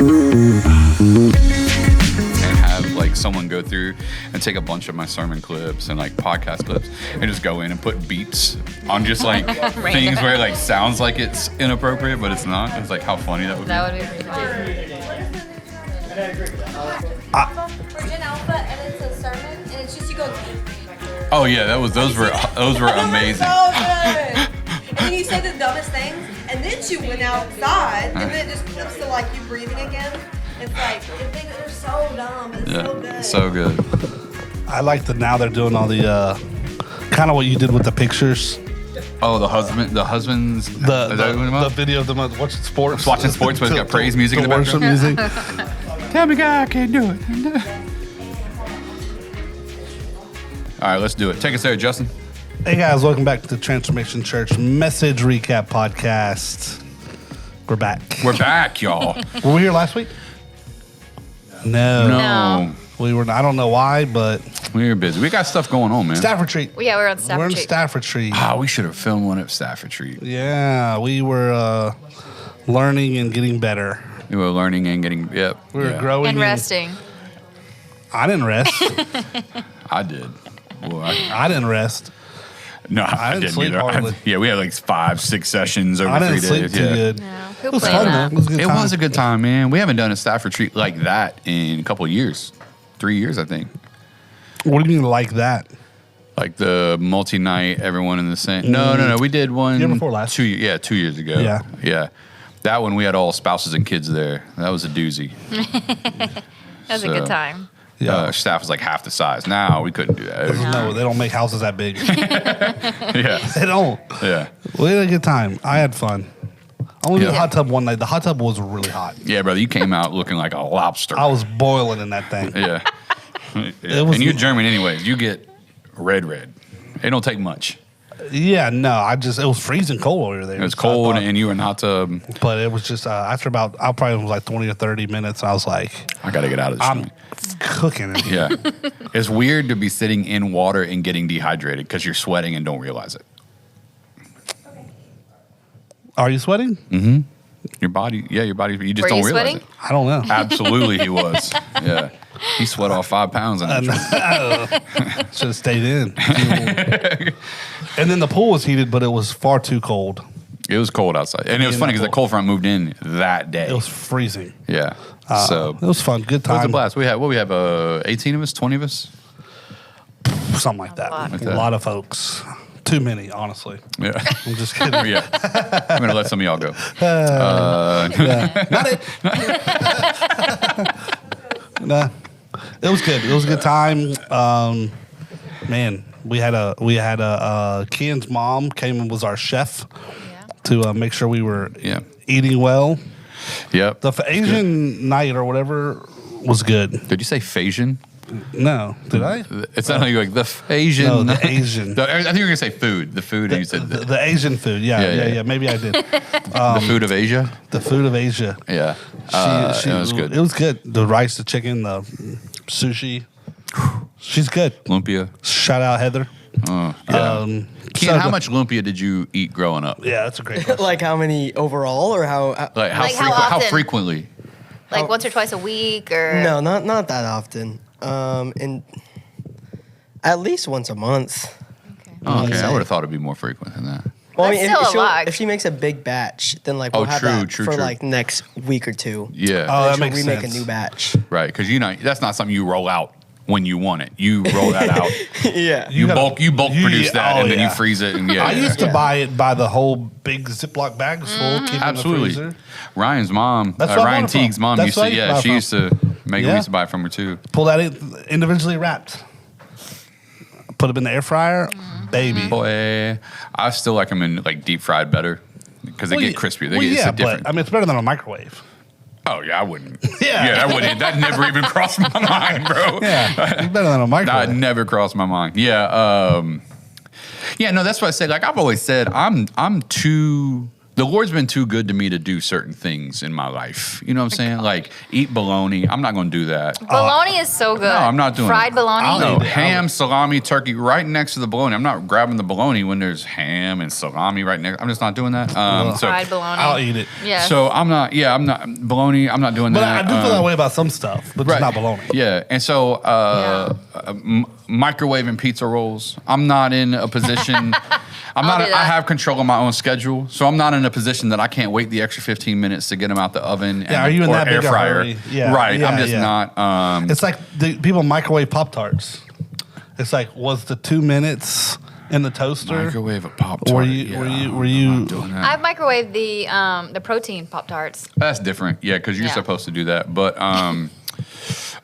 and have like someone go through and take a bunch of my sermon clips and like podcast clips and just go in and put beats on just like things where it like sounds like it's inappropriate, but it's not. It's like how funny that would be. That would be pretty funny. For Gen Alpha, and it's a sermon, and it's just you go. Oh yeah, those were amazing. So good. And then you say the dumbest things, and then you went outside, and then it just flips to like you breathing again. It's like they're so dumb. It's so good. So good. I like that now they're doing all the kind of what you did with the pictures. Oh, the husbands. The video of them watching sports. Watching sports, but it's got praise music in the worship background. music. Tell me, God, I can't do it. All right, let's do it. Take us there, Justin. Hey guys, welcome back to the Transformation Church Message Recap Podcast. We're back. We're back, y'all. Were we here last week? No. We were. I don't know why, but We were busy. We got stuff going on, man. staff retreat. Yeah, we're on staff We're in retreat. staff retreat. We should have filmed one at staff retreat. Yeah, we were learning and getting better. We were learning and getting, We were growing And resting. I didn't rest. I did. Well, I didn't rest. No, I didn't sleep either. hardly. We had like 5-6 sessions over I 3 didn't days. sleep too good. No. It Who was planned fun that? though. It was a good It time. was a good time, man. We haven't done a staff retreat like that in a couple of years. 3 years, I think. What do you mean like that? Like the multi-night, everyone in the same. No. We did one. Year before last. 2 years ago. Yeah. That one we had all spouses and kids there. That was a doozy. That was a good time. Yeah. Staff was like half the size. Now we couldn't do that. No, they don't make houses that big. Yeah. They don't. Yeah. We had a good time. I had fun. I only did a Yeah. hot tub one night. The hot tub was really hot. Yeah, brother. You came out looking like a lobster. I was boiling in that thing. Yeah. was- And you're German anyways. You get red. It don't take much. Yeah, no, it was freezing cold over there. It was So I cold thought- and you were in the hot tub. but it was just after about, I probably was like 20 or 30 minutes. I was like, I got to get out of this I'm joint. cooking in here. Yeah. It's weird to be sitting in water and getting dehydrated because you're sweating and don't realize it. Are you sweating? Your body, you just Were don't you realize sweating? it. I don't know. Absolutely, he was. Yeah. He sweat off 5 pounds in that joint. Should have stayed in. And then the pool was heated, but it was far too cold. It was cold outside. And it was funny because the cold front moved in that day. It was freezing. Yeah. So It was fun. Good it was a time. blast. We have 18 of us, 20 of us? Something like that. lot. Like A that. lot of folks. Too many, honestly. Yeah. I'm just kidding. Yeah. I'm going to let some of y'all go. Not it. Nah. It was good. It was a good time. Man, we had a Ken's mom came and was our chef to make sure we were Yeah. eating well. Yep. The Asian night or whatever was good. Did you say Phasian? No, did I? It sounded like the Phasian. No, the Asian. I think you were going to say food. The food, and you said The Asian food. Yeah. Maybe I did. the food of Asia. The food of Asia. Yeah. It was good. It was good. The rice, the chicken, the sushi. She's good. Lumpia. Shout out Heather. Yeah. So Ken, how good. much lumpia did you eat growing up? Yeah, that's a great question. Like how many overall, or how? Like how, Like how how often? frequently? Like once or twice a week, or No, not that often. And at least once a month. Oh, okay. I say. would have thought it'd be more frequent than that. Well, That's I mean, still a she'll- lot. if she makes a big batch, then like Oh, we'll have true, that true, for true. like next week or two. Yeah. Oh, that Then makes we make a sense. new batch. Right. Because that's not something you roll out when you want it. You roll that out. Yeah. You gotta- bulk produce that, oh, and then you yeah. freeze it. And I used to buy it by the whole big Ziploc bags full, keep it in the Absolutely. freezer. Ryan's mom, That's what I Ryan bought it from. Teague's mom That's used to. where I used to buy Yeah, it she from. used to make. Yeah. We used to buy it from her too. Pull that individually wrapped. Put them in the air fryer, baby. Boy, I still like them in like deep fried better because they get crispy. It's a different. but I mean, it's better than a microwave. Oh yeah, I wouldn't. Yeah. I wouldn't. That never even crossed my mind, bro. Yeah, it's better than a That microwave. never crossed my mind. Yeah. Yeah. No, that's what I say. Like I've always said, I'm too The Lord's been too good to me to do certain things in my life. You know what I'm saying? Like eat bologna. I'm not going to do that. Bologna is so good. No, I'm not doing fried it. bologna. No, ham, salami, turkey right next to the bologna. I'm not grabbing the bologna when there's ham and salami right next. I'm just not doing that. Fried bologna. I'll eat it. Yeah. So I'm not bologna. I'm not doing But that. I do feel that way about some stuff, but just not bologna. Yeah, and so microwaving pizza rolls. I'm not in a position. I have control of my own schedule, so I'm not in a position that I can't wait the extra 15 minutes to get them out the oven. Yeah, are you in or that air big a fryer? hurry? Yeah, right. yeah, I'm just yeah. not. It's like the people microwave Pop-Tarts. It's like, was the 2 minutes in the toaster? Microwave a Pop-Tart. Were you I'm not doing that. I've microwaved the protein Pop-Tarts. That's different, yeah, because you're Yeah. supposed to do that. But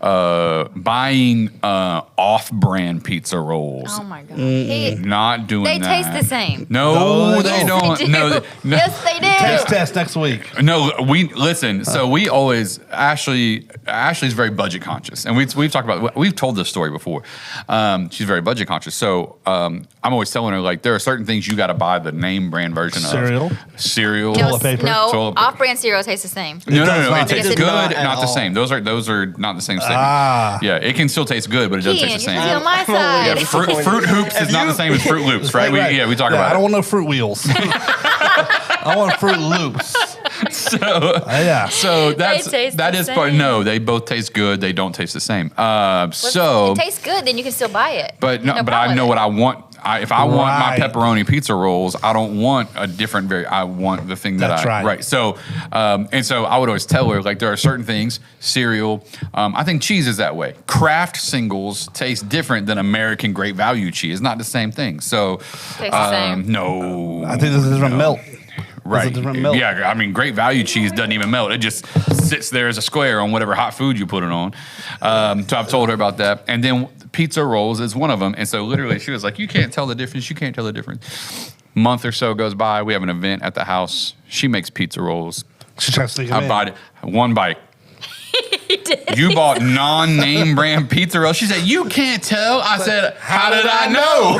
buying off-brand pizza rolls. Oh my god. Not doing They that. taste the same. No, they They don't. They do. No, Yes, they do. Taste test next week. No, we listen. So we always Ashley's very budget conscious, and we've talked about we've told this story before. She's very budget conscious, so I'm always telling her like there are certain things you got to buy the name brand version Cereal? of cereal. Toilet paper? No, Toilet paper. off-brand cereal tastes the same. No, does not. it tastes It good, does not not at the all. same. Those are not the same thing. Ah. Yeah, it can still taste good, but it doesn't Ian, taste the you're same. gonna be on my I'm a side. little Fruit Hoops is not the same as Fruit Loops, right? We talk about I don't it. want no Fruit Wheels. I want Fruit Loops. So, Yeah. so taste that the is part. same. No, they both taste good. They don't taste the same. If So, it tastes good, then you can still buy it. but no, but problem I know with what I want. If I want my Right. pepperoni pizza rolls, I don't want a different I want the thing that That's right. So, and so I would always tell her like there are certain things. Cereal. I think cheese is that way. Kraft singles taste different than American Great Value cheese. It's not the same thing. So, Tastes the same. no. I think this is different milk. Right. It's a different milk. Yeah, I mean, Great Value cheese doesn't even melt. It just sits there as a square on whatever hot food you put it on. So I've told her about that. And then pizza rolls is one of them. And so literally she was like, you can't tell the difference. You can't tell the difference. Month or so goes by. We have an event at the house. She makes pizza rolls. She tries to sneak them I in. bought it. One bite. You bought non-name brand pizza rolls. She said, you can't tell. I said, how did I know?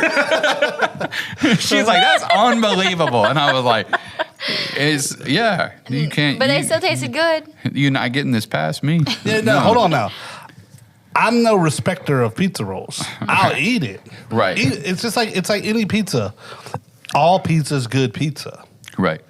She's like, that's unbelievable. And I was like, you can't. But they still tasted good. You're not getting this past me. Yeah, no, hold on now. I'm no respecter of pizza rolls. I'll eat it. Right. It's just like any pizza. All pizza is good pizza. Right.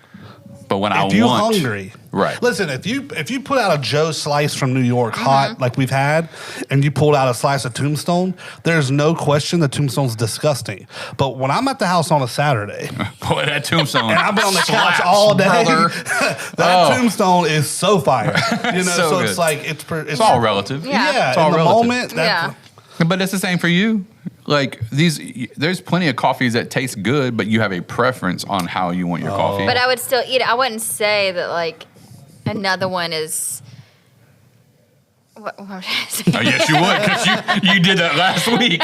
But when If you're hungry, right. Listen, if you put out a Joe slice from New York hot like we've had, and you pulled out a slice of Tombstone, there's no question that Tombstone's disgusting. But when I'm at the house on a Saturday, Boy, that Tombstone. and I've been on the couch slaps, all day, brother. that Tombstone is so fire. You know, So so good. it's like it's It's all relative. Yeah. Yeah, It's all in the relative. moment. Yeah. But it's the same for you. Like there's plenty of coffees that taste good, but you have a preference on how you want your coffee. But I would still eat it. I wouldn't say that like another one is. What was I saying? Oh, yes, you would, because you did that last week.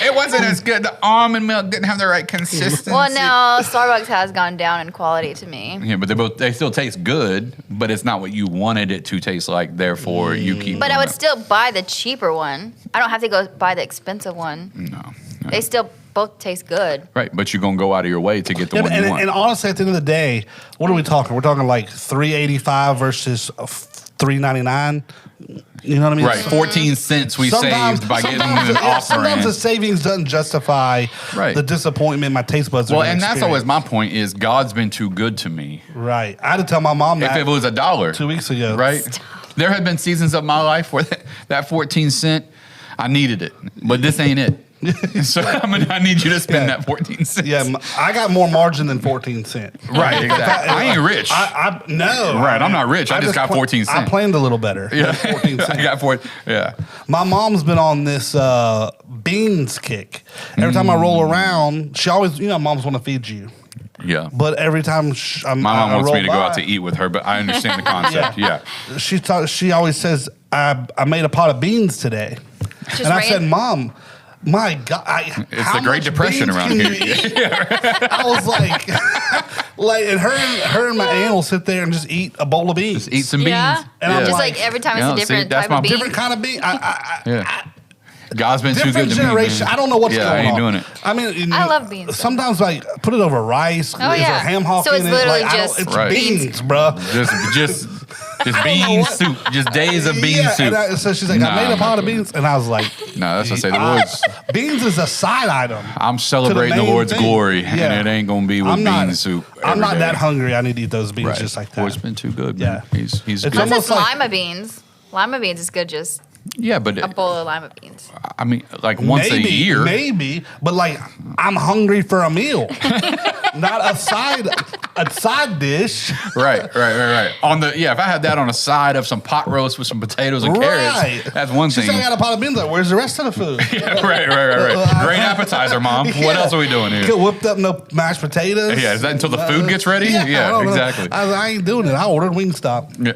It wasn't as good. The almond milk didn't have the right consistency. Well, no, Starbucks has gone down in quality to me. Yeah, but they still taste good, but it's not what you wanted it to taste like. Therefore, you keep. But doing I would it. still buy the cheaper one. I don't have to go buy the expensive one. No. They still both taste good. Right, but you're gonna go out of your way to get the Yeah, one you want. and honestly, at the end of the day, what are we talking? We're talking like $3.85 versus $3.99. You know what I mean? Right, 14 cents we saved by getting sometimes an off sometimes the brand. savings doesn't justify Right. the disappointment my taste buds are Well, gonna and that's always experience. my point: is God's been too good to me. Right. I had to tell my mom If that it was $1 2 weeks ago. right? There have been seasons of my life where that 14 cent, I needed it, but this ain't it. So I need you to spend Yeah. that 14 cents. Yeah, I got more margin than 14 cents. Right, exactly. I ain't rich. No. Right, I'm not rich. I just got 14 I cents. planned a little better. Yeah. 14 cents. I got 4. Yeah. My mom's been on this beans kick. Every time I roll around, she always, moms want to feed you. Yeah. But every time My mom wants me to go out to eat. eat with her, but I understand the concept. Yeah. She always says, I made a pot of beans today. Just And I ran- said, Mom, my God. It's how the Great much Depression beans around can here. you eat? I was like, and her and my aunt will sit there and just eat a bowl of beans. Just eat some beans. Yeah. And I'm Just like, like every time it's Yeah, a see, different that's type of my bean. different kind of bean. Yeah. God's been too good different to generation. me, man. I don't know what's going on. I ain't doing it. I mean, I love beans, though. Sometimes like put it over rice. Oh, Is yeah. there ham hock So it's in it? literally Like, just it's Right. beans, bro. Just bean soup. Just days of bean soup. And so she's like, I made a pot of beans, and I was like, No, that's what I say. The Lord's. beans is a side item. I'm celebrating the main Lord's thing. glory, Yeah. and it ain't gonna be with I'm not- bean soup. I'm every not day. that hungry. I need to eat those beans Right. just like that. Lord's been too good, man. Yeah. He's It's good. Unless almost it's like- lima beans. Lima beans is good, just Yeah, but a bowl of lima beans. I mean, like once a year. Maybe, but like I'm hungry for a meal, not a side dish. Right. On the if I had that on a side of some pot roast with some potatoes and carrots, that's one She thing. said I got a pot of beans. Like, where's the rest of the food? Yeah, right. Great appetizer, Mom. What Yeah. else are we doing here? Get whipped up no mashed potatoes. Yeah, is that until the food gets ready? I Yeah, don't know. exactly. I ain't doing it. I ordered Wingstop. Yeah.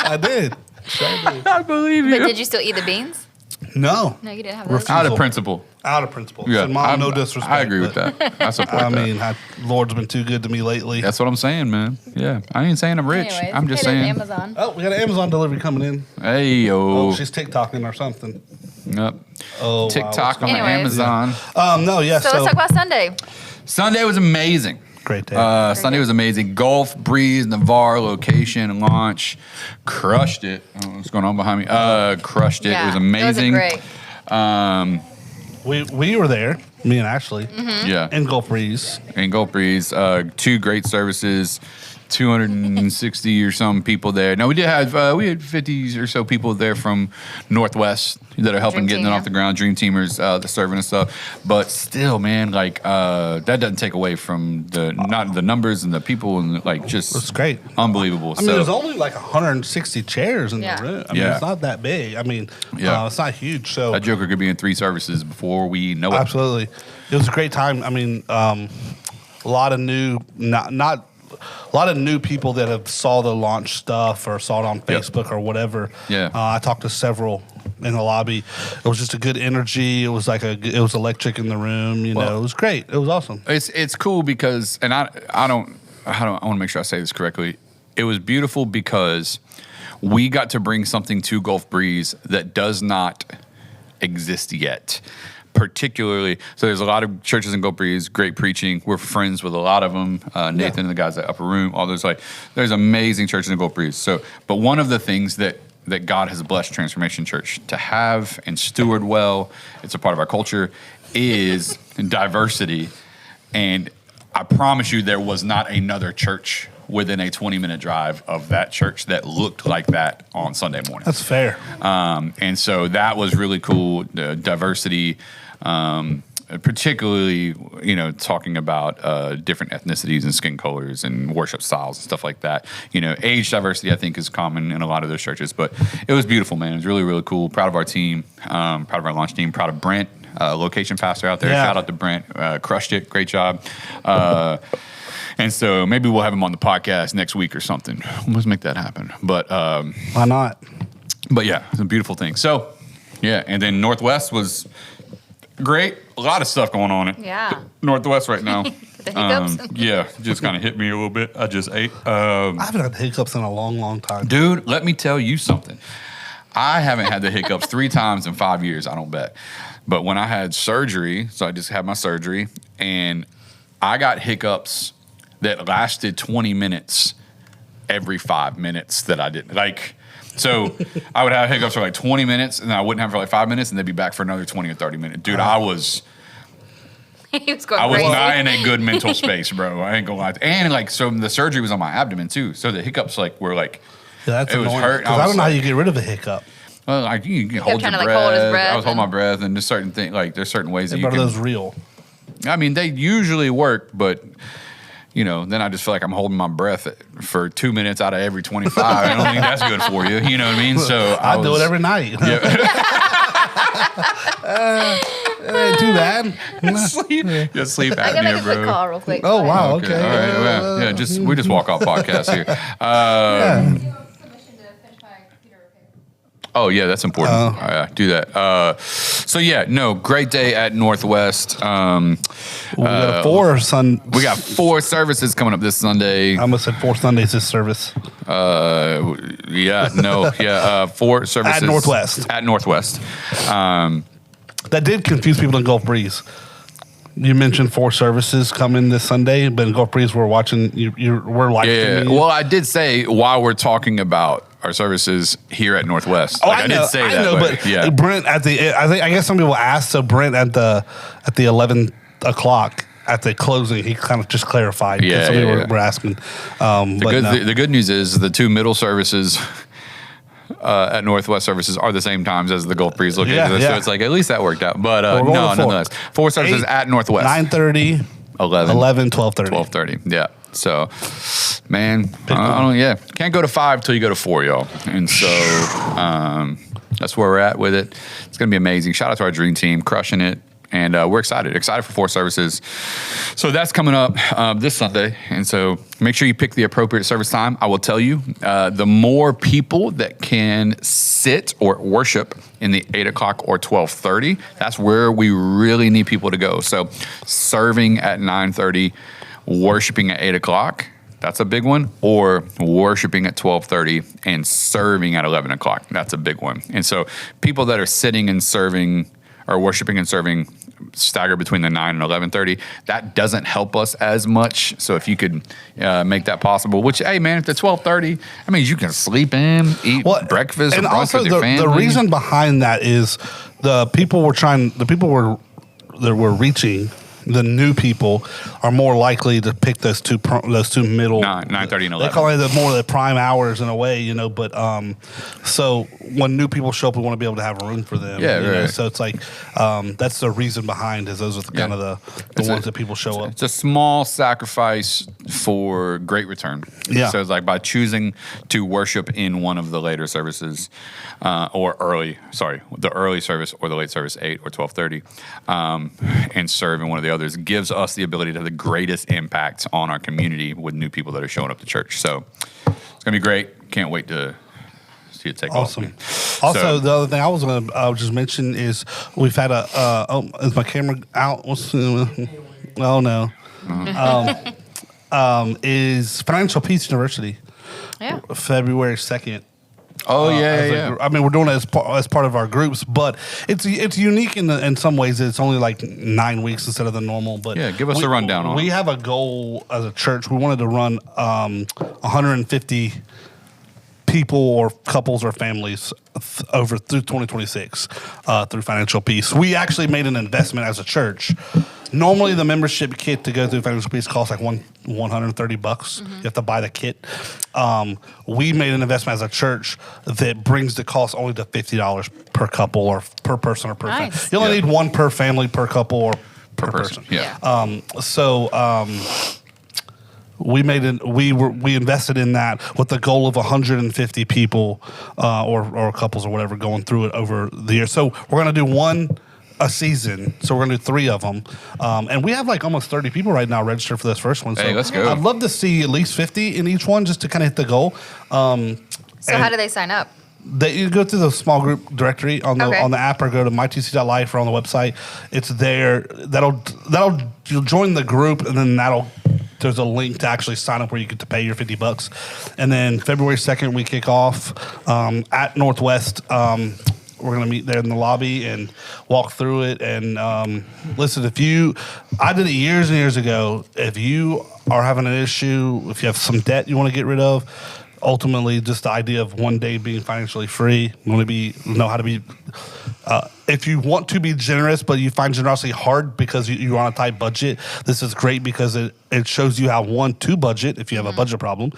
I did. Sure did. I believe But you. did you still eat the beans? No. No, you didn't have those. Refuse. Out of principle. Out of principle. Yeah, Said, Mom, no disrespect. I agree with but, that. I support I that. mean, Lord's been too good to me lately. That's what I'm saying, man. Yeah, I ain't saying I'm rich. Anyways, I'm just it is saying. Amazon. Oh, we got an Amazon delivery coming in. Hey yo. Oh, she's TikToking or something. Yep. Oh, wow. TikTok on Anyways. Amazon. No, yeah. So let's talk about Sunday. Sunday was amazing. Great day. Sunday was amazing. Gulf Breeze Navarre location launch, crushed it. I don't know what's going on behind me. Crushed it. Yeah, It was it was amazing. great. we were there, me and Ashley, Yeah, in Gulf Breeze. in Gulf Breeze, 2 great services. 260 or some people there. No, we did have we had 50 or so people there from Northwest that are helping Dream getting Team, it yeah. off the ground. Dream Teamers, the serving and stuff. But still, man, like that doesn't take away from not the numbers and the people and like just It's great. unbelievable. I mean, there's only like 160 chairs in Yeah. the room. I mean, Yeah. it's not that big. I mean, Yeah. it's not huge. So that Joker could be in 3 services before we know it. absolutely, it was a great time. I mean, a lot of new, not a lot of new people that have saw the launch stuff or saw it on Yep. Facebook or whatever. Yeah. I talked to several in the lobby. It was just a good energy. It was like it was electric in the room. You know, it was great. It was awesome. It's cool because, and I want to make sure I say this correctly. It was beautiful because we got to bring something to Gulf Breeze that does not exist yet. Particularly, so there's a lot of churches in Gulf Breeze, great preaching. We're friends with a lot of them. Nathan and the guys at Upper Room, all those there's amazing churches in Gulf Breeze. So, but one of the things that God has blessed Transformation Church to have and steward well, it's a part of our culture, is diversity. And I promise you, there was not another church within a 20-minute drive of that church that looked like that on Sunday morning. That's fair. And so that was really cool. The diversity, particularly, talking about different ethnicities and skin colors and worship styles and stuff like that. Age diversity, I think, is common in a lot of those churches. But it was beautiful, man. It was really, really cool. Proud of our team, proud of our launch team, proud of Brent, location pastor out there. Yeah. Shout out to Brent. Crushed it. Great job. And so maybe we'll have him on the podcast next week or something. Let's make that happen. But Why not? but yeah, it's a beautiful thing. So, yeah, and then Northwest was great. A lot of stuff going on in Yeah. Northwest right now. The hiccups. Yeah, just kind of hit me a little bit. I just ate. I haven't had hiccups in a long, long time. Dude, let me tell you something. I haven't had the hiccups 3 times in 5 years, I don't bet. But when I had surgery, so I just had my surgery, and I got hiccups that lasted 20 minutes every 5 minutes that I didn't. So I would have hiccups for like 20 minutes, and then I wouldn't have for like 5 minutes, and they'd be back for another 20 or 30 minutes. Dude, I was He was going I was crazy. not in a good mental space, bro. I ain't gonna lie. And so the surgery was on my abdomen too. So the hiccups were like, Yeah, that's it was annoying. hurt. 'Cause I don't know how you get rid of a hiccup. well, like you can hold your trying to, breath. hold his breath I was holding my and- breath, and just certain things, like there's certain ways that you But are can. those real? I mean, they usually work, but then I just feel like I'm holding my breath for 2 minutes out of every 25. I don't think that's good for you. You know what I mean? So I do it every night. It ain't too bad. Just sleep I can apnea, make a quick bro. call real quick. Oh, wow. Okay. Okay. All right. Yeah. We just walk off podcast here. Oh yeah, that's important. Do that. So yeah, no, great day at Northwest. We got We got 4 services coming up this Sunday. I almost said 4 Sundays this service. 4 services. At Northwest. That did confuse people in Gulf Breeze. You mentioned 4 services coming this Sunday, but in Gulf Breeze we're watching. We're live streaming. Well, I did say while we're talking about our services here at Northwest. Oh, I did say that. But yeah. Brent I guess some people asked. So Brent at the 11 o'clock at the closing, he kind of just clarified. Yeah, some people were asking. The good news is the 2 middle services. At Northwest services are the same times as the Gulf Breeze location, so it's like at least that worked out. But nonetheless, 4 services at Northwest: 9:30, 11, 12:30. 12:30. Yeah. So, man, I don't. Yeah, can't go to 5 till you go to 4, y'all. And so that's where we're at with it. It's gonna be amazing. Shout out to our dream team, crushing it. And we're excited for 4 services. So that's coming up this Sunday. And so make sure you pick the appropriate service time. I will tell you, the more people that can sit or worship in the 8 o'clock or 12:30, that's where we really need people to go. So serving at 9:30, worshiping at 8 o'clock, that's a big one. Or worshiping at 12:30 and serving at 11 o'clock. That's a big one. And so people that are sitting and serving or worshiping and serving stagger between the 9 and 11:30. That doesn't help us as much. So if you could make that possible, which, hey, man, if it's 12:30, I mean, you can sleep in, eat breakfast, and brunch with your family. The reason behind that is that we're reaching. The new people are more likely to pick those two middle 9:30 and 11. They call it more the prime hours in a way, But so when new people show up, we want to be able to have room for them. Yeah, right. So it's like that's the reason behind is those are kind of the ones that people show up. It's a small sacrifice for great return. Yeah. So it's like by choosing to worship in one of the later services, the early service or the late service, 8 or 12:30, and serve in one of the others gives us the ability to have the greatest impact on our community with new people that are showing up to church. So it's gonna be great. Can't wait to see it take off. Also, the other thing I was going to just mention is we've had is my camera out? Oh no. Is Financial Peace University. Yeah. February 2nd. Oh yeah. I mean, we're doing it as part of our groups, but it's unique in some ways. It's only like 9 weeks instead of the normal. But yeah, give us a rundown on it. We have a goal as a church. We wanted to run 150 people or couples or families through 2026 through Financial Peace. We actually made an investment as a church. Normally, the membership kit to go through Financial Peace costs like $130. Mm-hmm. You have to buy the kit. We made an investment as a church that brings the cost only to $50 per couple or per person or per family. You only need one per family, per couple, or per person. Yeah. We invested in that with the goal of 150 people or couples or whatever going through it over the year. So we're going to do a season, so we're gonna do 3 of them, and we have like almost 30 people right now registered for this first one. So hey, let's go. I'd love to see at least 50 in each one just to kind of hit the goal. So how do they sign up? You go through the small group directory on the app or go to mytc.life or on the website. It's there. You'll join the group, and then there's a link to actually sign up where you get to pay your $50. And then February 2nd we kick off at Northwest. We're going to meet there in the lobby and walk through it. And listen, I did it years and years ago. If you are having an issue, if you have some debt you want to get rid of, ultimately just the idea of one day being financially free, know how to be, if you want to be generous, but you find generosity hard because you're on a tight budget, this is great because it shows you how to budget if you have a budget problem,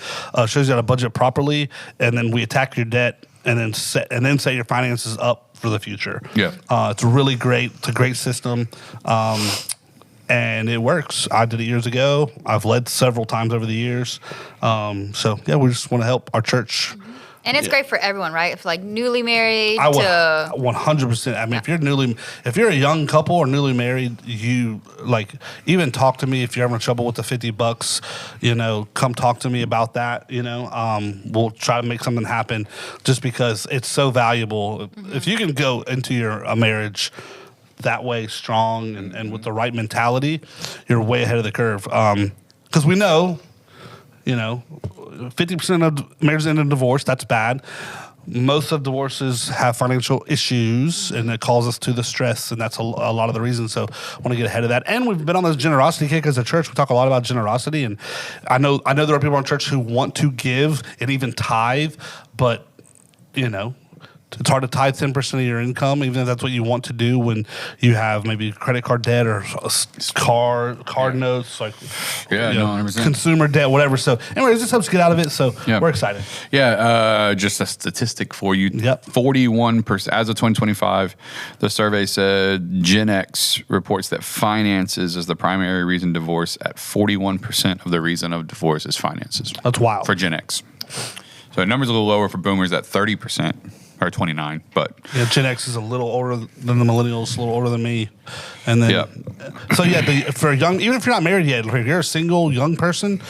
shows you how to budget properly, and then we attack your debt and then set your finances up for the future. Yeah. It's really great. It's a great system. And it works. I did it years ago. I've led several times over the years. So yeah, we just want to help our church. And it's great for everyone, right? If like newly married I to 100%. I mean, if you're a young couple or newly married, you even talk to me if you're having trouble with the $50. Come talk to me about that. We'll try to make something happen, just because it's so valuable. Mm-hmm. If you can go into a marriage that way strong and with the right mentality, you're way ahead of the curve. Because we know, 50% of marriages end in divorce. That's bad. Most of divorces have financial issues, and it calls us to the stress, and that's a lot of the reasons. So I want to get ahead of that. And we've been on this generosity kick as a church. We talk a lot about generosity, and I know there are people in church who want to give and even tithe, but it's hard to tithe 10% of your income, even if that's what you want to do when you have maybe credit card debt or card notes, like 100%. consumer debt, whatever. So, anyways, this helps get out of it. So, we're excited. Yeah, just a statistic for you. Yep. 41%, as of 2025, the survey said Gen X reports that finances is the primary reason divorce. At 41% of the reason of divorce is finances. That's wild. For Gen X. So the number's a little lower for boomers at 30%. Or 29, but Gen X is a little older than the millennials, a little older than me, and then for young, even if you're not married yet, if you're a single young person,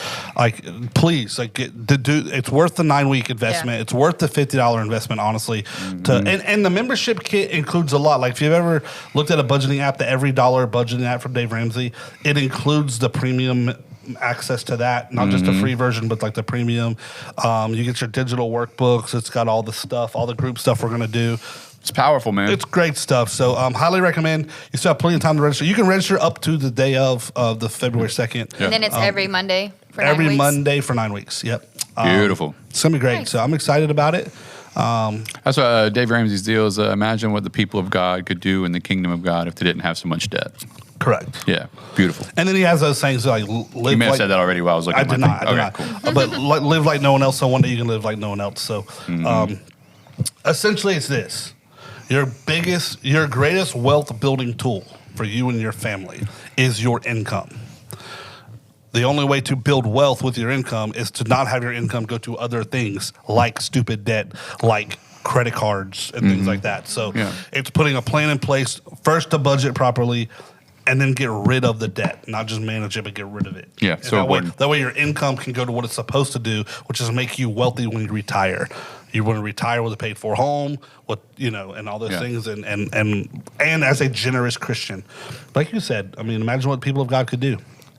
please it's worth the 9-week investment. It's worth the $50 investment, honestly. And the membership kit includes a lot. Like if you've ever looked at a budgeting app, the Every Dollar budgeting app from Dave Ramsey, it includes the premium access to that, not just the free version, but like the premium. You get your digital workbooks. It's got all the stuff, all the group stuff we're going to do. It's powerful, man. It's great stuff. So highly recommend. You still have plenty of time to register. You can register up to the day of the February 2nd. And then it's every Monday for 9 weeks? Every Monday for 9 weeks. Yep. Beautiful. It's going to be great. Nice. So I'm excited about it. That's what Dave Ramsey's deal is. Imagine what the people of God could do in the kingdom of God if they didn't have so much debt. Correct. Yeah, beautiful. And then he has those things like live. You may have said that already while I was looking I at did my not. thing. I did not. Cool. But live like no one else, so one day you can live like no one else. So essentially it's this. Your greatest wealth building tool for you and your family is your income. The only way to build wealth with your income is to not have your income go to other things like stupid debt, like credit cards and things like that. So it's putting a plan in place, first to budget properly, and then get rid of the debt. Not just manage it, but get rid of it. Yeah, and so that way your income can go to what it's supposed to do, which is make you wealthy when you retire. You want to retire with a paid for home, and all those things, and as a generous Christian. Like you said, I mean, imagine what people of God could do.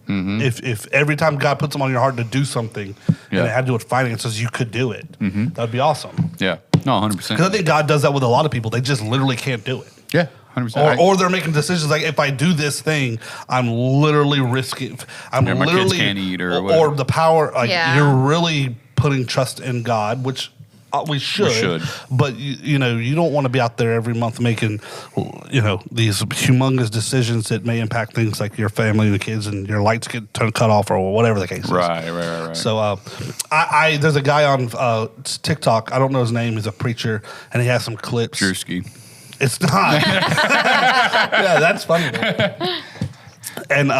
If every time God puts them on your heart to do something, and it had to do with finances, you could do it. That'd be awesome. Yeah, no, 100%. Because I think God does that with a lot of people. They just literally can't do it. Yeah, 100%. Or they're making decisions like, if I do this thing, I'm literally risking. My kids can't eat or whatever. Or the power. You're really putting trust in God, which we should. But you don't want to be out there every month making these humongous decisions that may impact things like your family and the kids, and your lights get cut off or whatever the case is. Right. So there's a guy on TikTok. I don't know his name. He's a preacher, and he has some clips. Drewski. It's not. Yeah, that's funny. And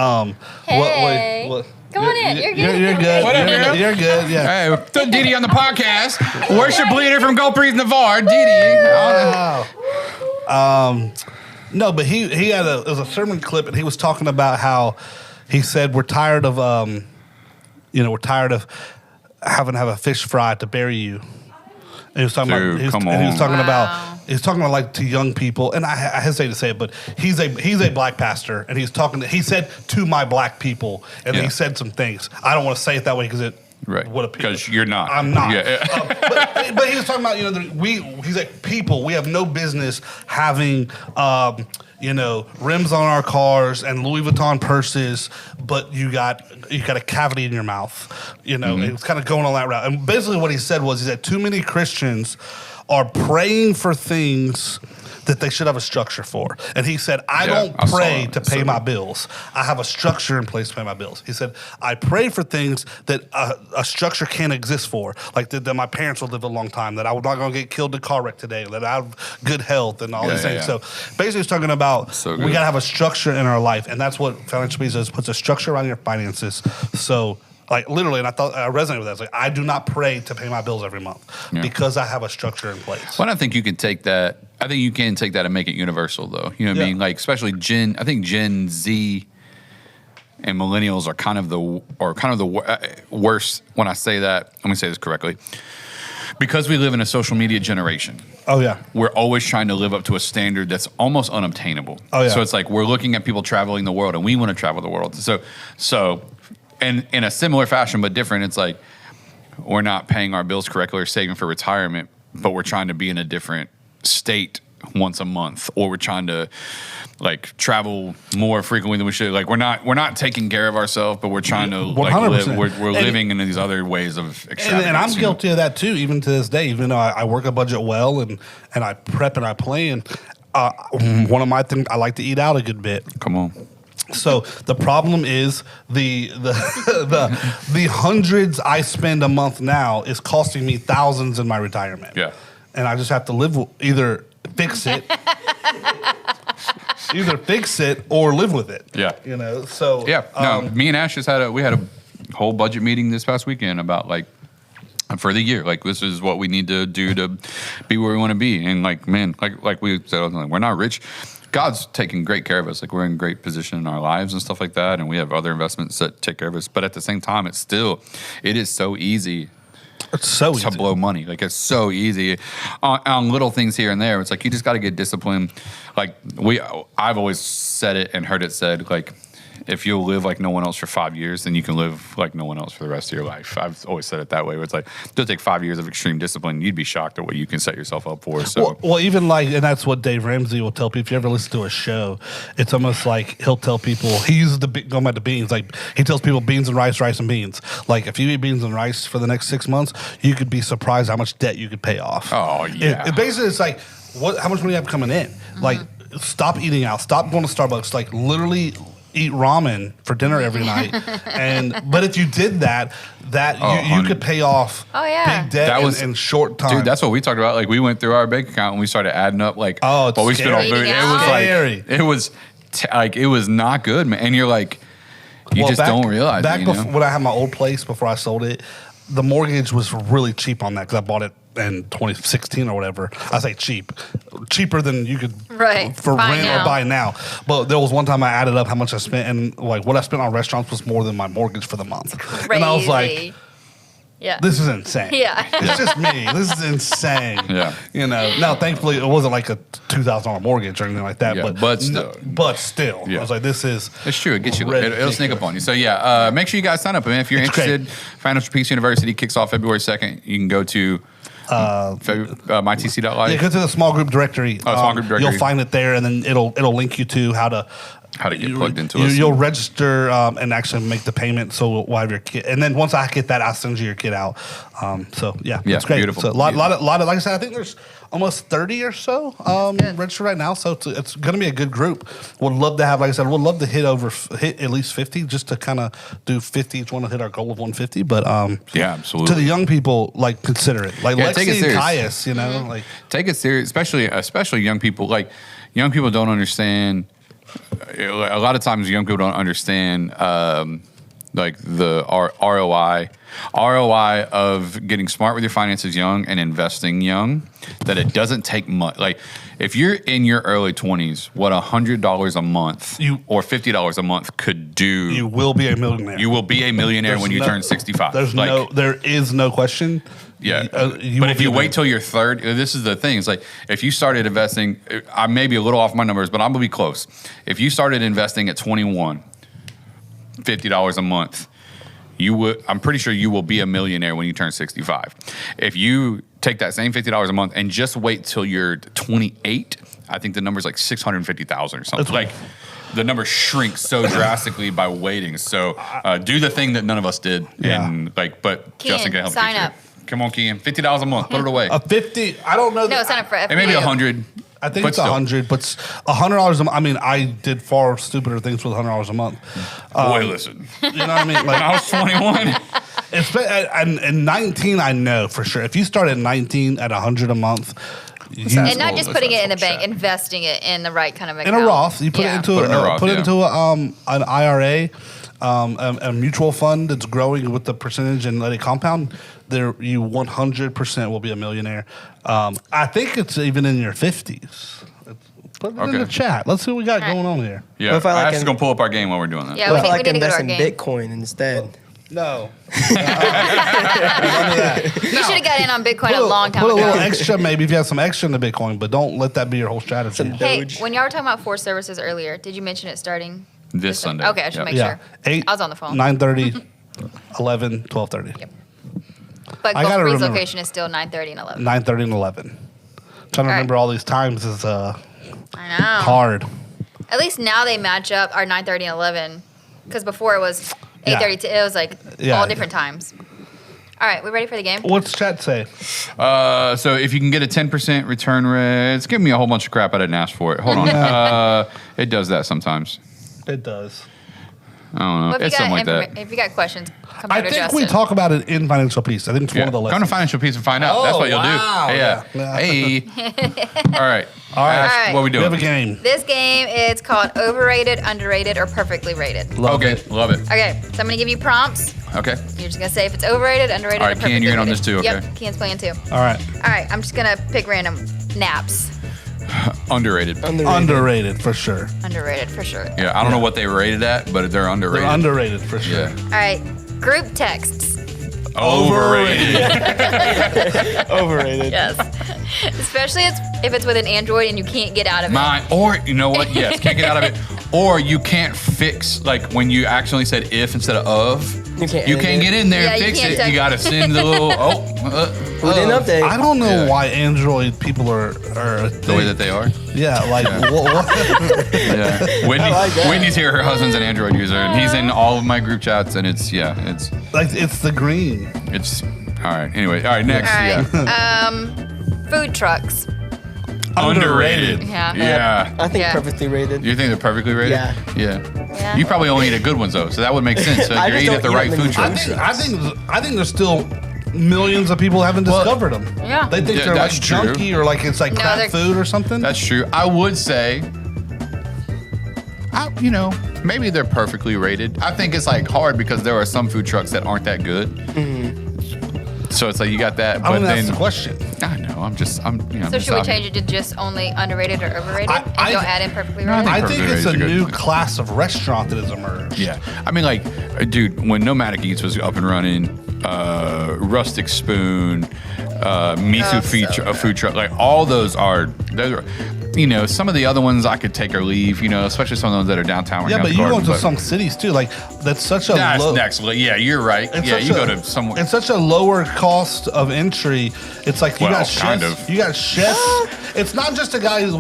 Hey. what? Come on in. You're good. You're good. Whatever, girl. You're good. Yeah. Hey, throw Didi on the podcast. Worship leader from Go Breathe Navarre, Didi. Wow. No, but he had it was a sermon clip, and he was talking about how he said we're tired of having to have a fish fry to bury you. And he was talking Dude, about he's talking about like to young people, and I hesitate to say it, but he's a black pastor, and he said to my black people, and he said some things. I don't want to say it that way because it would appear. Because you're not. I'm not. Yeah. But he was talking about he's like, people, we have no business having rims on our cars and Louis Vuitton purses, but you got a cavity in your mouth. It was kind of going on that route. And basically what he said was, too many Christians are praying for things that they should have a structure for. And he said, I don't pray to pay my bills. I have a structure in place to pay my bills. He said, I pray for things that a structure can't exist for, like that my parents will live a long time, that I'm not going to get killed in a car wreck today, that I have good health and all these things. So basically he's talking about we got to have a structure in our life, and that's what Financial Peace is, puts a structure around your finances. So like literally, and I thought I resonated with that. It's like, I do not pray to pay my bills every month because I have a structure in place. Well, I think you can take that. I think you can take that and make it universal, though. You know what I mean? Like especially I think Gen Z and millennials are kind of the worst. When I say that, let me say this correctly. because we live in a social media generation. Oh yeah. We're always trying to live up to a standard that's almost unobtainable. Oh yeah. So it's like we're looking at people traveling the world, and we want to travel the world. So, and in a similar fashion but different, it's like we're not paying our bills correctly or saving for retirement, but we're trying to be in a different state once a month, or we're trying to like travel more frequently than we should. Like we're not taking care of ourselves, but we're trying to like 100%. live. We're living in these other ways of extravagance. And I'm guilty of that too, even to this day. Even though I work a budget well and I prep and I plan, one of my things, I like to eat out a good bit. Come on. So the problem is the hundreds I spend a month now is costing me thousands in my retirement. Yeah. And I just have to either fix it or live with it. Yeah. You know. So Yeah. No, me and Ash had a whole budget meeting this past weekend about like for the year. Like this is what we need to do to be where we want to be. And like, man, like we said, we're not rich. God's taking great care of us. Like we're in great position in our lives and stuff like that. And we have other investments that take care of us. But at the same time, it is so easy. It's so easy to blow money. Like it's so easy on little things here and there. It's like you just got to get disciplined. Like I've always said it and heard it said, like if you'll live like no one else for 5 years, then you can live like no one else for the rest of your life. I've always said it that way. Where it's like it'll take 5 years of extreme discipline. You'd be shocked at what you can set yourself up for. So well, even like, and that's what Dave Ramsey will tell people. If you ever listen to a show, it's almost like he'll tell people, he uses going back to beans, like he tells people beans and rice and beans. Like if you eat beans and rice for the next 6 months, you could be surprised how much debt you could pay off. Oh yeah. It basically, it's like how much money you have coming in. Like stop eating out, stop going to Starbucks. Like literally eat ramen for dinner every night. But if you did that you could pay off big debt in short time. Dude, that's what we talked about. Like we went through our bank account and we started adding up like what we spent on food. It was like it was not good, man. And you're like don't realize before, when I had my old place before I sold it, the mortgage was really cheap on that because I bought it in 2016 or whatever. I say cheaper than you could for rent or buy now. But there was one time I added up how much I spent, and like what I spent on restaurants was more than my mortgage for the month. Crazy. And I was like, yeah, this is insane. Yeah, it's just me. This is insane. Yeah, you know. Now, thankfully, it wasn't like a $2,000 mortgage or anything like that. Yeah, but still, yeah. I was like, this is. It's true. It gets you. It'll sneak up on you. So yeah, make sure you guys sign up. I mean, if you're interested, Financial Peace University kicks off February 2nd. You can go to mytc.life. Yeah, go to the small group directory. Small group directory. You'll find it there, and then it'll link you to how to get plugged into us. You'll register and actually make the payment. So we'll have your kit, and then once I get that, I'll send you your kit out. So yeah, it's great. Beautiful. So a lot of like I said, I think there's almost 30 or so registered right now. So it's going to be a good group. Would love to have, like I said, would love to hit at least 50, just to kind of do 50. Each one to hit our goal of 150. But yeah, absolutely. To the young people, like consider it. Like take it Lexi and Caius, you know, like take it serious, especially young people. Like young people don't understand. A lot of times, young people don't understand like the ROI of getting smart with your finances young and investing young. That it doesn't take much. Like if you're in your early 20s, what $100 a month or $50 a month could do, you will be a millionaire. You will be a millionaire when you turn 65. There is no question. Yeah, but if you wait till you're 30, this is the thing. It's like if you started investing, I may be a little off my numbers, but I'm gonna be close. If you started investing at 21, $50 a month, I'm pretty sure you will be a millionaire when you turn 65. If you take that same $50 a month and just wait till you're 28, I think the number's like 650,000 or something. Like the number shrinks so drastically by waiting. So do the thing that none of us did. Yeah. And but Kian, Justin can help sign you. up. Come on, Kian. $50 a month. Put it away. A 50. I don't know. No, sign up for FBA. It may be 100. I think it's 100, but $100 a month. I mean, I did far stupider things with $100 a month. Boy, listen. You know what I mean? Like when I was 21. And 19, I know for sure. If you start at 19 at 100 a month, and not just putting it in the bank, investing it in the right kind of account. In a Roth, you put it into an IRA, a mutual fund that's growing with the percentage and let it compound. There, you 100% will be a millionaire. I think it's even in your 50s. Put it in the chat. Let's see what we got going on here. Yeah, I'm just gonna pull up our game while we're doing that. Yeah, we need to go to our invest in game. Bitcoin instead. No. You should have got in on Bitcoin a long time Put a ago. little extra, maybe if you have some extra into Bitcoin, but don't let that be your whole strategy. Hey, Doge. when y'all were talking about 4 services earlier, did you mention it starting This Sunday. Okay, I should Yep. make Yeah, sure. 8, I was on the phone. 9:30, 11, 12:30. Yep. But I Gulf gotta Breeze remember. location is still 9:30 and 11. 9:30 and 11. Trying to right. remember all these times is I know. hard. At least now they match up our 9:30 and 11, because before it was 8:30 to it was like Yeah. all different times. All right, we ready for the game? What's chat say? So if you can get a 10% return rate, it's giving me a whole bunch of crap. I didn't ask for it. Hold on. It does that sometimes. It does. I don't know. Well, It's something like that. if you got questions, come I to think Justin. we talk about it in Financial Peace. I think it's one of the Come lessons. to Financial Peace and find out. That's what you'll wow. do. Yeah. Yeah. Hey. All right. All right. Ash, All right. what are we We have a doing? game. This game is called Overrated, Underrated, or Perfectly Rated. Love Okay. it. Love it. Okay, so I'm going to give you prompts. Okay. You're just going to say if it's overrated, underrated, All or right, perfectly Kian, you're in on rated. this too, okay? Yep, Kian's playing too. All right. All right, I'm just going to pick random naps. Underrated. Underrated for sure. Underrated for sure. Yeah. I don't know what they were rated at, but they're underrated. They're underrated for sure. Yeah. All right, group texts. Overrated. Overrated. Yes. Especially if it's with an Android and you can't get out of it. Mine. Or, you know what? Yes. Can't get out of it. Or you can't fix, like when you accidentally said if instead of. You can't You edit can't it. get in there Yeah, and you fix can't it. touch- You got to send the little, We didn't update. I don't know Yeah. why Android people are the way that they are. Yeah, like what? Yeah. Whitney, like that. Whitney's here. Her husband's an Android user, and he's in all of my group chats, and it's Like it's the green. all right. Anyway, all right. Next, All right. yeah. Food trucks. Underrated. Yeah. Yeah. I think Yeah. perfectly rated. You think they're perfectly rated? Yeah. Yeah. Yeah. You probably only eat at good ones though, so that would make sense. So I you're just eating at the don't right eat at food many trucks. I think there's still millions of people haven't discovered them. Yeah. They think Yeah, they're like that's true. junky or like it's like No, crap they're- food or something. That's true. I would say, maybe they're perfectly rated. I think it's like hard because there are some food trucks that aren't that good. So it's like you got that, I but mean, that's then the question. I know. I'm So just should we out here. change it to just only underrated or overrated? I- and I- don't add in perfectly No, I rated? think I think perfectly it's a rated is a good new point. class of restaurant that has emerged. Yeah, I mean, like, dude, when Nomadic Eats was up and running, Rustic Spoon, Misu food truck, like all those are, some of the other ones I could take or leave, especially some of the ones that are downtown. Yeah, but you go to some cities too. Like that's such a That's low. next. Yeah, you're right. It's Yeah, such you a- go to somewhere. It's such a lower cost of entry. It's like you Well, got chefs. kind of. You got chefs. It's not just a guy who's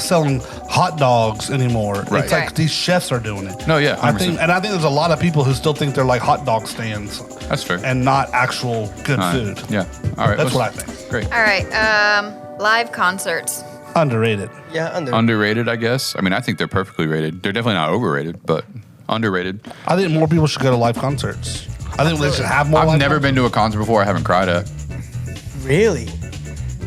selling hot dogs anymore. Right. It's like Right. these chefs are doing it. No, yeah, I 100%. think there's a lot of people who still think they're like hot dog stands That's fair. and not actual good All right. food. Yeah. All right. That's what I think. think. Great. All right, live concerts. Underrated. Yeah, Underrated, I guess. I mean, I think they're perfectly rated. They're definitely not overrated, but underrated. I think more people should go to live concerts. I think they should have more. I've live never concerts. been to a concert before I haven't cried at. Really?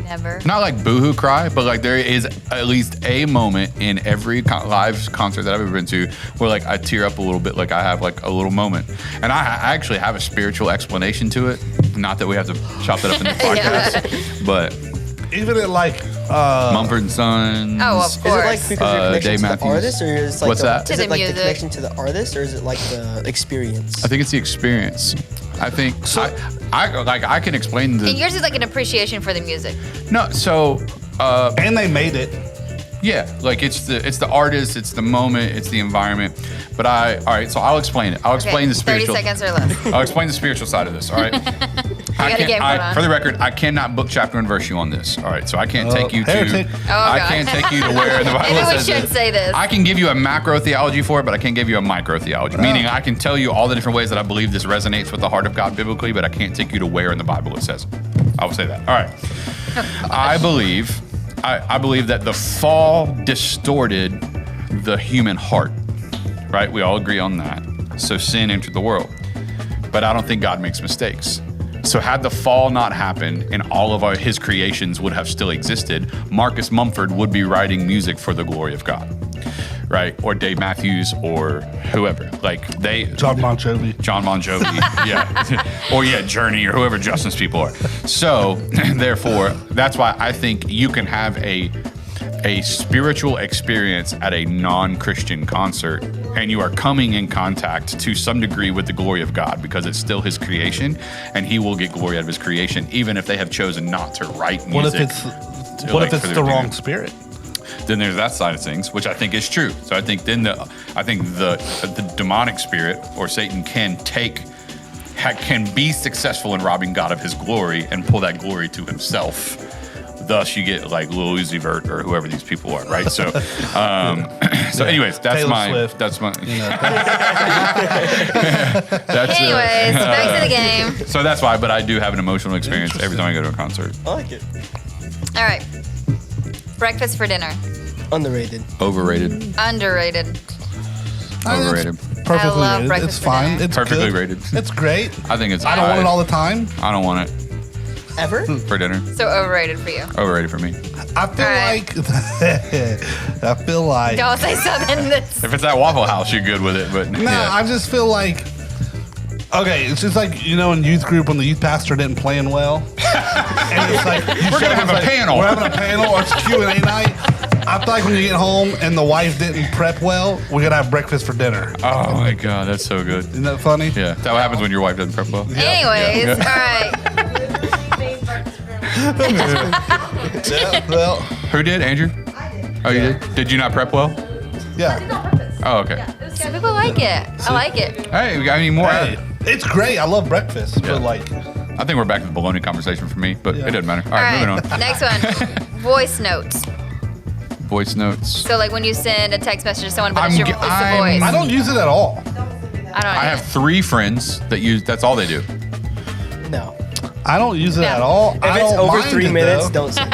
Never. Not like boohoo cry, but like there is at least a moment in every live concert that I've ever been to where like I tear up a little bit, like I have like a little moment. And I actually have a spiritual explanation to it. Not that we have to chop that up in the podcast, but Even at like Mumford and Sons. Oh, of Is it like course. because of your connection Dave to the Matthews. artist, or is it like What's that? To Is the it like music. the connection to the artist, or is it like the experience? I think it's the experience. I think I can explain And the yours is like an appreciation for the music. no. So and they made it. yeah, like it's the artist, it's the moment, it's the environment. But all right. So I'll explain it. I'll explain the spiritual. 30 seconds or less. I'll explain the spiritual side of this. All right. got a game going on. For the record, I cannot book chapter and verse you on this. All right. So I can't take you to. heretic. I God. can't take you to where the Bible Maybe we says shouldn't it. say this. I can give you a macro theology for it, but I can't give you a micro theology. Meaning, I can tell you all the different ways that I believe this resonates with the heart of God biblically, but I can't take you to where in the Bible it says it. I will say that. All right. I believe that the fall distorted the human heart. Right? We all agree on that. So sin entered the world. But I don't think God makes mistakes. So had the fall not happened and all of his creations would have still existed, Marcus Mumford would be writing music for the glory of God. Right? Or Dave Matthews or whoever. Like John Bon Jovi. yeah. Or Journey or whoever Justin's people are. So therefore, that's why I think you can have a a spiritual experience at a non-Christian concert, and you are coming in contact to some degree with the glory of God, because it's still his creation, and he will get glory out of his creation, even if they have chosen not to write music. What if it's the wrong spirit? Then there's that side of things, which I think is true. So I think the demonic spirit or Satan can be successful in robbing God of his glory and pull that glory to himself. Thus, you get like Lil Uzi Vert or whoever these people are, right? So, anyways, that's Taylor my. Swift. That's my. Anyways, back to the game. So that's why. But I do have an emotional experience every time I go to a concert. I like it. All right. Breakfast for dinner. Underrated. Overrated. Underrated. Overrated. Perfectly I love rated. breakfast It's for fine. dinner. It's Perfectly good. rated. It's great. I think it's. I don't want it all the time. I don't want it Ever? for dinner. So overrated for you. Overrated for me. I feel Alright. like. Don't say something that's. If it's at Waffle House, you're good with it. But No, I just feel like. Okay, it's just like, in youth group when the youth pastor didn't plan well. And it's like, We're gonna have a panel. We're having a panel or it's Q&A night. I feel like when you get home and the wife didn't prep well, we're gonna have breakfast for dinner. Oh my God, that's so good. Isn't that funny? Yeah, is that what happens when your wife doesn't prep well? Anyways, Yeah. all right. Yeah, well, Who did? Andrew? I did. Oh, you did? Did you not prep well? yeah. On purpose. Oh, okay. Yeah, it was Some people like it. I like it. Hey, we got any more? Hey, it's great. I love breakfast, Yeah. but like, I think we're back to the baloney conversation for me, but Yeah. it doesn't matter. All All right, right. moving on. Next one. Voice notes. Voice notes. So like when you send a text message to someone, but it's I'm the g- I'm- voice. I don't use it at all. I don't. I have 3 friends that use. That's all they do. No. I don't use it No. at all. If I it's don't over mind 3 it, minutes, though. don't send.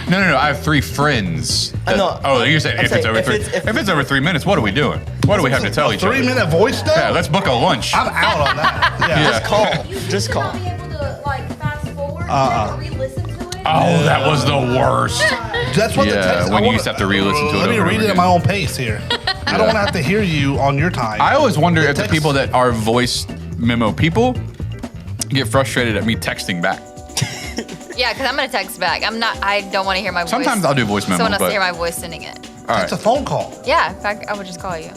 No. I have 3 friends. that- know. Oh, you're saying I'm if it's saying over if 3? it's- If it's over 3 minutes, what are we doing? What do we have to tell each other? 3-minute voice note? Yeah, let's book a lunch. I'm out on that. Yeah. Yeah. Just call. You Just should call. not be able to like fast forward or re-listen to it. Oh, that was the worst. That's what the Yeah, text. when I you wanna- used to have to re-listen to it Let me over and read over it at my own pace here. I don't want to have to hear you on your time. I always wonder if the text- people that are voice memo people get frustrated at me texting back. Yeah, because I'm gonna text back. I don't want to hear my voice. Sometimes I'll do voice memo, Someone else but to hear my voice sending it. all right, It's a phone call. Yeah, in fact, I would just call you.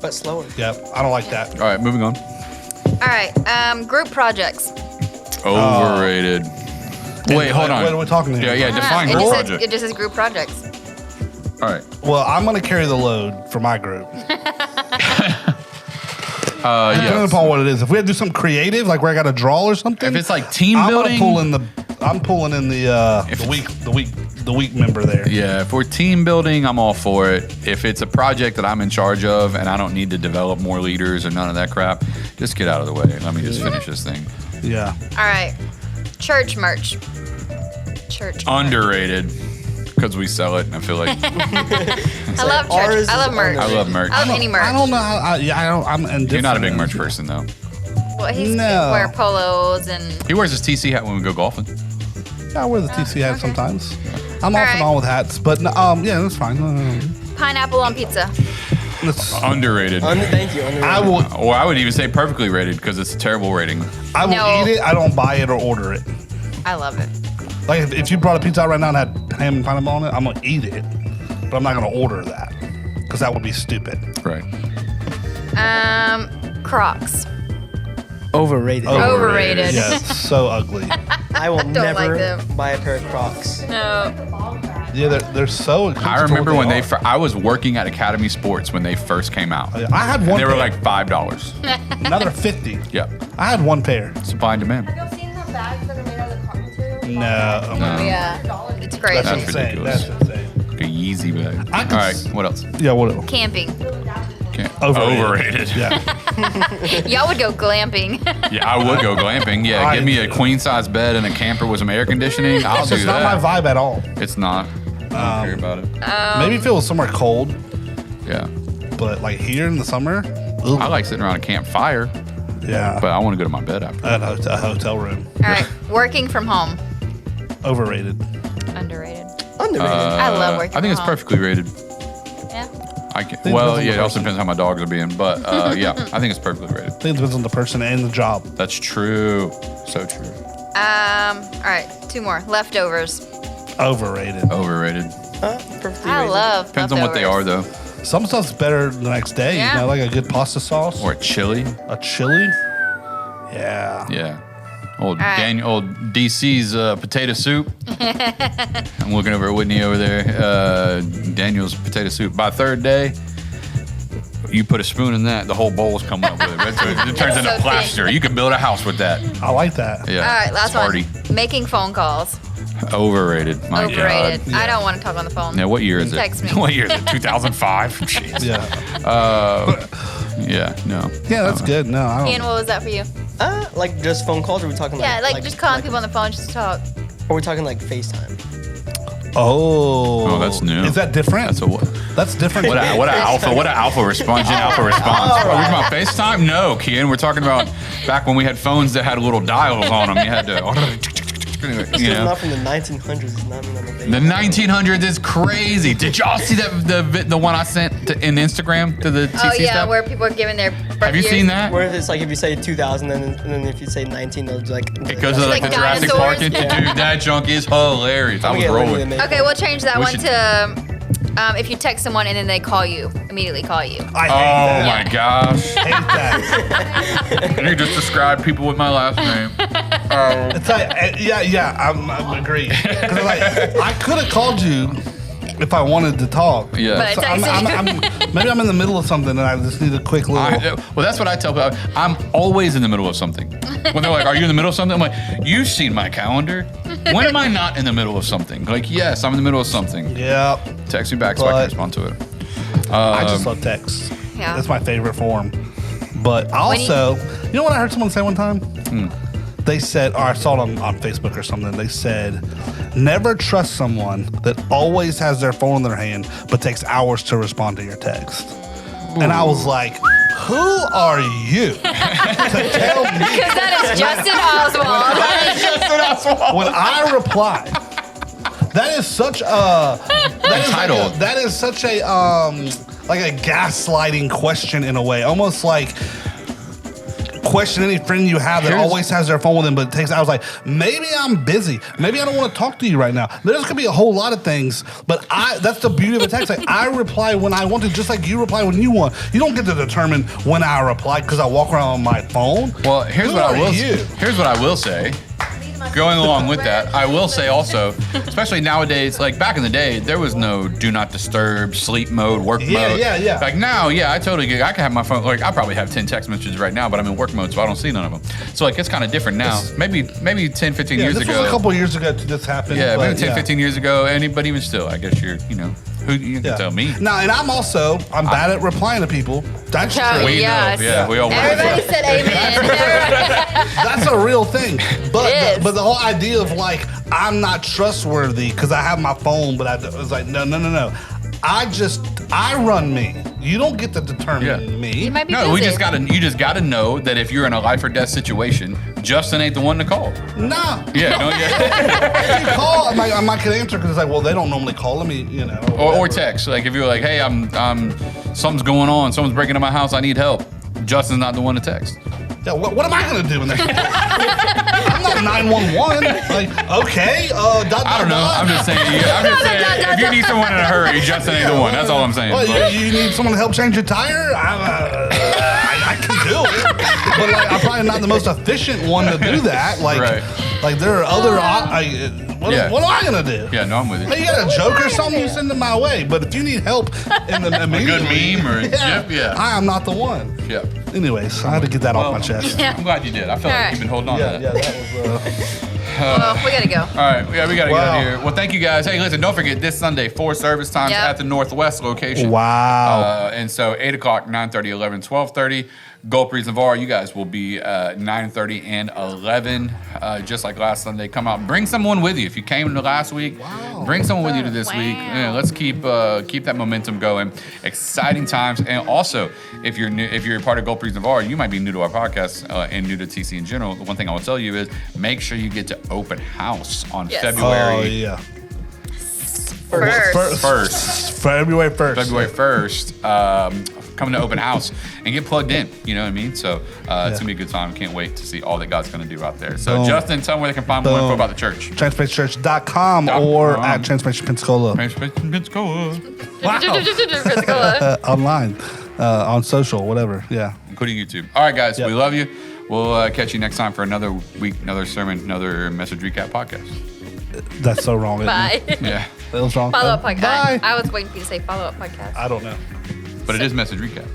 But slower. Yep, I don't like that. all right, moving on. All right. Group projects. Overrated. Wait, hold on. What are we talking here? Yeah, define it group just project. Says, it just says group projects. All right. Well, I'm going to carry the load for my group. Depending Yeah. upon what it is. If we had to do something creative, like where I got to draw or something, If it's like team I'm building, I'm pulling in the week member there. yeah. If we're team building, I'm all for it. If it's a project that I'm in charge of and I don't need to develop more leaders or none of that crap, just get out of the way. Let me just finish this thing. Yeah. All right. Church merch. Church. Underrated because we sell it, and I feel like I love ours church. is I love merch. I love merch. I love any merch. I don't know. I'm indifferent. You're not a big merch person though. Well, he's No. wear polos and. He wears his TC hat when we go golfing. Yeah, I wear the TC hat okay. sometimes. I'm off All and right. on with hats, but yeah, that's fine. Pineapple on pizza. Underrated. Thank you. Underrated. I will. Or I would even say perfectly rated because it's a terrible rating. I will No. eat it. I don't buy it or order it. I love it. Like if you brought a pizza out right now and had ham and pineapple on it, I'm gonna eat it, but I'm not gonna order that because that would be stupid. Right. Crocs. Overrated. Overrated. Yeah, it's so ugly. I will like never them. buy a pair of Crocs. No. Yeah, they're so expensive. I remember for what when they they. are. I was working at Academy Sports when they first came out. I had And one. they were pair. like $5. another 50. Yep. I had one pair. Supply and demand. Have y'all seen the bags that are made out of cotton material? No. Yeah. It's crazy. That's That's insane. ridiculous. That's insane. Like a Yeezy bag. I could All right. s- What else? Yeah, what? Camping. Can't. Overrated. Yeah. Y'all would go glamping. Yeah, I would go glamping. Yeah, I give me a do. queen size bed and a camper with some air conditioning. I'll do It's not that. my vibe at all. It's not. I don't care about it. Maybe if it was somewhere cold, Yeah. but like here in the summer, ugh. I like sitting around a campfire, yeah, but I want to go to my bed after. at a hotel room. All right. Working from home. Overrated. Underrated. Underrated. I love working I think it's from home. perfectly rated. Yeah. I can, Depends well, on the yeah, it also person. depends how my dogs are being, but yeah, I think it's perfectly rated. I think it depends on the person and the job. That's true. So true. All right. 2 more. Leftovers. Overrated. Overrated. Perfectly I raisin. love Depends on what they are, leftovers. though. Some stuff's better the next day. Yeah. You know, like a good pasta sauce. Or a chili. A chili. Yeah. Yeah. Old right. Daniel, old DC's potato soup. I'm looking over at Whitney over there. Daniel's potato soup. By third day, you put a spoon in that, the whole bowl's coming up with it. It turns into So plaster. You can build a house with that. I like that. Yeah. All right, last it's hearty. one. Making phone calls. Overrated. My Overrated. God. I don't want to talk on the phone. Now, what year is it? Text me. What year is it? 2005? Jeez. Yeah. Yeah, no. Yeah, that's good. No, I Ian, don't. what was that for you? Like just phone calls, or are we talking Yeah, like like just calling people on the phone just to talk. Or are we talking like FaceTime? Oh. Oh, that's new. Is that different? That's a what? That's different. What a alpha response. Gen alpha response. Are we talking about FaceTime? No, Kian. We're talking about back when we had phones that had little dials on them. You had to. It's You know. not from the 1900s. It's not mean on the face. The 1900s is crazy. Did y'all see that the one I sent in Instagram to the TC Oh yeah, stuff? where people are giving their birth Have you years. seen that? Where it's like if you say 2000 and then if you say 19, they'll like. It goes to like the Like Jurassic dinosaurs? Park Institute. Dude, that junk is hilarious. I was rolling. Okay, we'll change that We one should- to if you text someone and then they call you, immediately call you. I hate Oh that. my gosh. Hate that. You just describe people with my last name. It's like, yeah, I'm agree. 'Cause like, I could have called you if I wanted to talk. Yeah. But So maybe I'm in the middle of something and I just need a quick little. Well, that's what I tell people. I'm always in the middle of something. When they're like, "Are you in the middle of something?" I'm like, "You've seen my calendar. When am I not in the middle of something?" Like, yes, I'm in the middle of something. Yeah. Text me back so I can But- respond to it. I just love text. Yeah. That's my favorite form. But also, you know what I heard someone say one time? They said, or I saw it on Facebook or something. They said, never trust someone that always has their phone in their hand but takes hours to respond to your text. And I was like, who are you to tell me Because that is Justin Oswald. when I reply? That is such a Entitled. that is such a like a gaslighting question in a way, almost like question any friend you have that always has their phone with them, but it takes. I was like, maybe I'm busy. Maybe I don't want to talk to you right now. There's gonna be a whole lot of things, but that's the beauty of a text. Like, I reply when I want to, just like you reply when you want. You don't get to determine when I reply because I walk around on my phone. Well, here's Who what I are will. you? Here's what I will say. Going along with that, I will say also, especially nowadays, like back in the day, there was no do not disturb, sleep mode, work mode. Yeah. Like now, yeah, I totally get. I can have my phone. Like I probably have 10 text messages right now, but I'm in work mode, so I don't see none of them. So like it's kind of different now. Maybe 10, 15 years this ago. was a couple years ago this happened. Yeah, but maybe 10, 15 years ago. But even still, I guess who you can tell me. Now, and I'm bad at replying to people. That's Oh, true. We yes. know. Yeah, we all Everybody said amen. That's a real thing. But It is. but the whole idea of like I'm not trustworthy because I have my phone, but I was like no. I run me. You don't get to determine me. You might be No, busy. you just gotta know that if you're in a life or death situation, Justin ain't the one to call. Nah. Yeah, no, yeah. If you call, I'm not gonna answer because it's like, well, they don't normally call me, you know. Or whatever. text. Like if you're like, hey, I'm something's going on, someone's breaking into my house, I need help. Justin's not the one to text. Yeah, what am I gonna do in there? I'm not 911. Like, okay, I don't know. I'm just saying. If you need someone in a hurry, Justin ain't the one. That's all I'm saying. Well, you need someone to help change your tire? I can do it, but like, I'm probably not the most efficient one to do that. Like, Right. like there are other. What am I gonna do? Yeah, no, I'm with you. Hey, you got a joke or something? You send it my way. But if you need help in the immediately, meme or yeah. I am not the one. Yeah. Anyways, I had to get that off my chest. Yeah. I'm glad you did. I felt All like right. you've been holding on to that. That was. Well, we gotta go. All right, yeah, we gotta get out Wow. of here. Well, thank you guys. Hey, listen, don't forget this Sunday, 4 service times Yep. at the Northwest location. Wow. And so 8 o'clock, 9:30, 11, 12:30. Gulf Breeze Navarre, you guys will be 9:30 and 11, just like last Sunday. Come out, bring someone with you. If you came to last week, bring someone with you to this week. Yeah, let's keep that momentum going. Exciting times, and also if you're part of Gulf Breeze Navarre, you might be new to our podcast and new to TC in general. The one thing I will tell you is make sure you get to open house on Yes. February. Oh yeah. First. First. February 1st. February 1st. come to open house and get plugged in. You know what I mean? So it's going to be a good time. Can't wait to see all that God's going to do out there. So Boom. Justin, tell them where they can find more info about the church. Transformationchurch.com or at Transformation Pensacola. Transformation Pensacola. Online, on social, whatever. Yeah. Including YouTube. All right, guys. Yep. We love you. We'll catch you next time for another week, another sermon, another message recap podcast. That's so wrong. Isn't Bye. it? Yeah. That was wrong. Follow up podcast. Bye. I was waiting for you to say follow up podcast. I don't know. But it is message recap.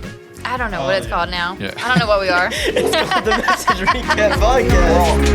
I don't know what it's called now. Yeah. I don't know what we are. It's called the Message Recap Podcast.